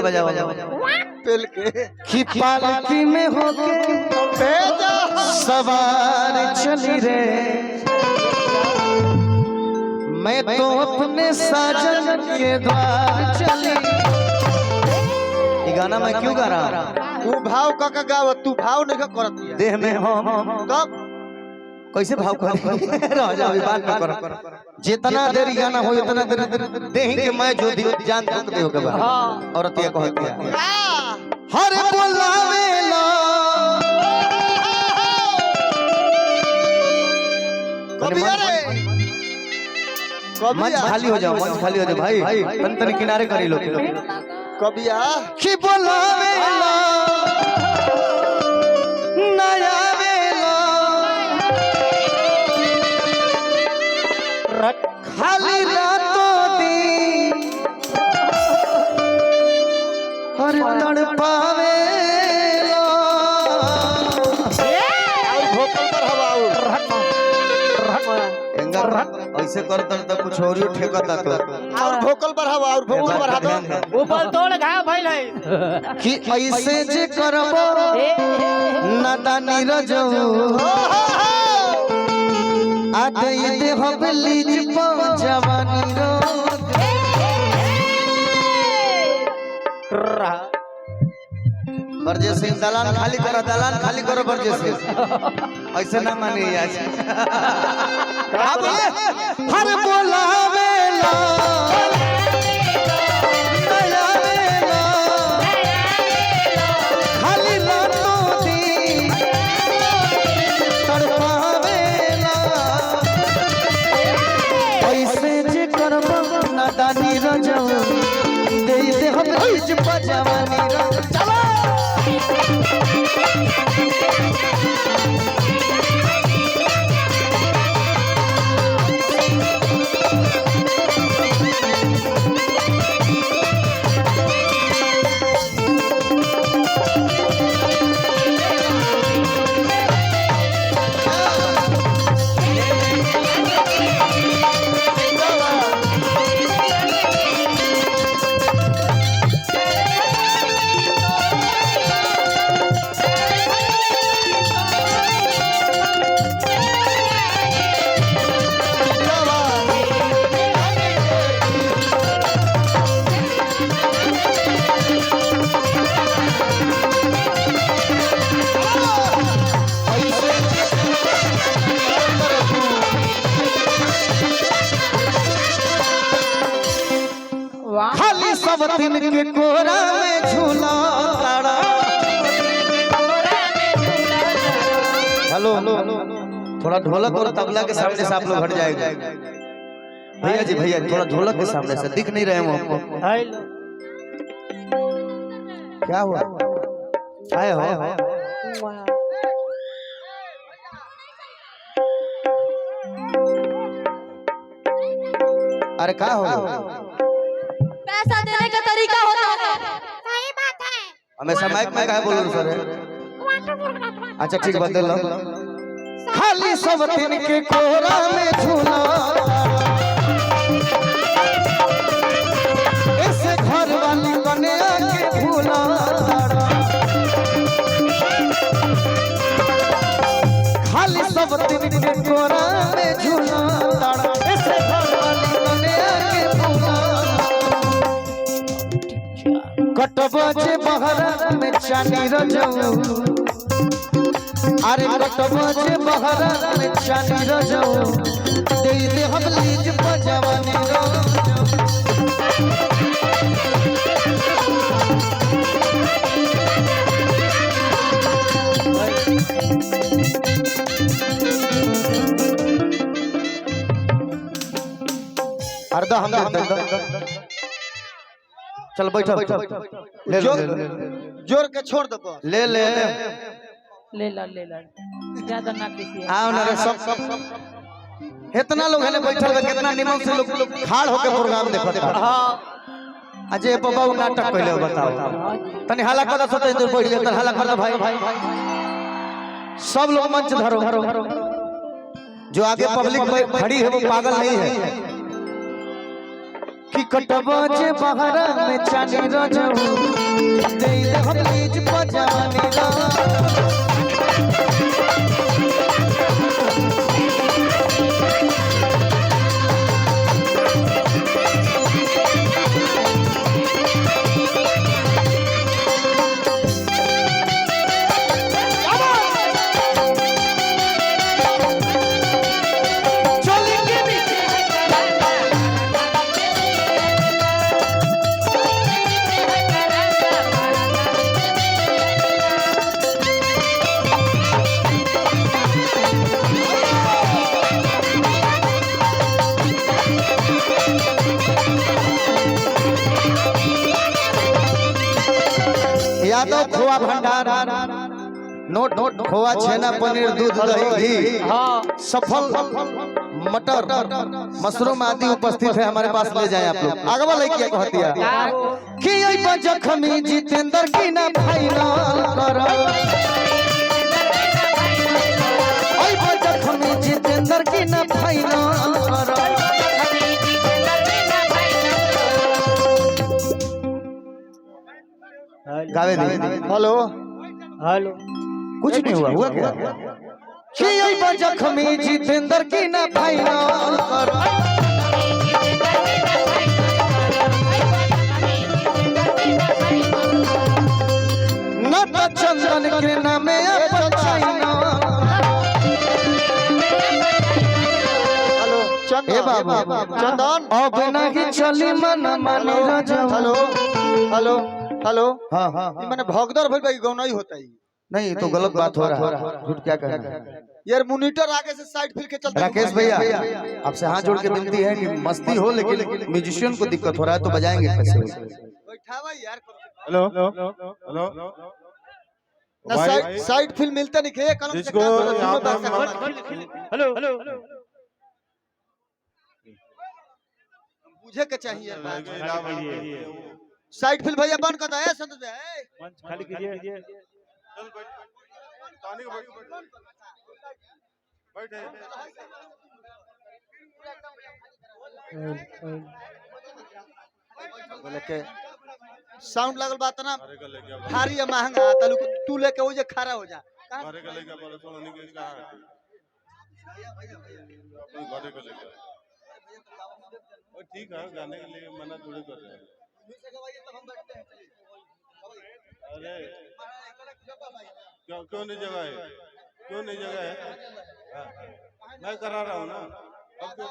के बजावा पेल के कि पालकी में होके भेजा सवार चली रे मैं तो अपने साजन के द्वार चली। ये गाना मैं क्यों गा रहा हूँ? तू भाव का गाव तू भाव नहीं करत दिया देह में हम कब कैसे भाव कर रह जाओ बात में कर जितना देर गाना हो इतना देर देही के मैं जो जान तक दे होके बा औरत ये कहती है हर बोलावे लो कभी अरे मंच खाली हो जाओ मंच खाली हो जाओ भाई तन तन किनारे करी लो कभी आ कि बोलावे लो नया वेलो खाली रातों दी हर तड़पावे लो भोकल पर हवा ऐसे कर तो कुछ और ही ठेका था और भोकल पर हवा और भोकल पर हवा ऊपर तोड़ घाव भइल है कि ऐसे जे करबो नादानी रजऊ आते दे हबलीज पो जवानी रो बरजे सिंह दलान खाली करो बरजे सिंह ऐसे ना माने आज अब हर बोलावे लो नया वेलो खाली रातों दी तड़पावे लो ऐसे जे करबो नादानी रजऊ दे दे हम बीच बजवानी रो चलो खाली सब दिन के कोरा में झूला तारा हेलो थोड़ा ढोलक और तबला के सामने से आप लोग हट जाएगा भैया जी भैया थोड़ा ढोलक के सामने से दिख नहीं रहे हम आपको क्या हुआ आए हो अरे क्या हो पैसा देने का तरीका होता है। सही बात है। हमेशा माइक में क्या बोल रहे सर? अच्छा ठीक बदल लो खाली सब दिन के कोरा में झूला ऐसे घर वाली कन्या के भूला खाली सब दिन के कोरा में झूला ऐसे घर वाली कन्या के भूला कटबो जे बहरा में चानी रजऊ अरे कटबो जे बहरा में चानी रजऊ दे दे हम लीज बजवानी रो अर्धा हम दे चल बैठो ले जोर के छोड़ दो ले ले ले ला ज्यादा ना किसी आओ ना रे सब इतना लोग है बैठल है कितना निमन से लोग खाड़ होके प्रोग्राम देखत हां अजय बाबा नाटक कहले बताओ तनी हाला कर दो तो बैठ जा तनी हाला कर दो भाई सब लोग मंच धरो जो आगे पब्लिक खड़ी है वो पागल नहीं है कि कटबा जे बहरा में चानी रजऊ दे दे प्लीज पजानी रा यादव खोआ भंडार नोट खोआ छेना पनीर दूध दही घी सफल मटर मशरूम आदि उपस्थित है हमारे पास। ले जाए आप लोग आगवा लड़किया कहती है कि ओइ जखमी जितेंद्र की ना फाइनल कर ओइ जखमी जितेंद्र की ना फाइनल कर गावे दी। हेलो हेलो कुछ नहीं हुआ क्या कि जखमी जितेंद्र की ना फाइनल कर न तो चंदन के नामे हेलो चंदन अब नहीं चली मन मानी हेलो हेलो हेलो हाँ ये मैंने भगदड़ भइल भाई गौना ही होता है नहीं तो गलत बात हो रहा है झूठ क्या कहना है। यार मॉनिटर आगे से साइड फिर के चलता राकेश भैया आपसे हाथ जोड़ के विनती है कि मस्ती हो लेकिन म्यूजिशियन को दिक्कत हो रहा है तो बजाएंगे कैसे। बैठावा यार हेलो हेलो ना साइड फिल मिलता नहीं है कलम से जिसको काम यहाँ करो, पर हेलो हेलो बुझे के चाहिए यार साइड फिल भैया बंद कर दो है संत भाई मंच खाली कीजिए बोले के साउंड लगल बात ना भारी या महंगा तलु तू लेके वो जे खड़ा हो जा घरे का लेके बोले सोना नहीं कहीं कहां अपने घरे का लेके और ठीक है गाने के लिए मना थोड़ी कर रहे हैं। अरे क्यों नहीं जगह है क्यों नहीं जगह है मैं करा रहा हूँ ना अब क्यों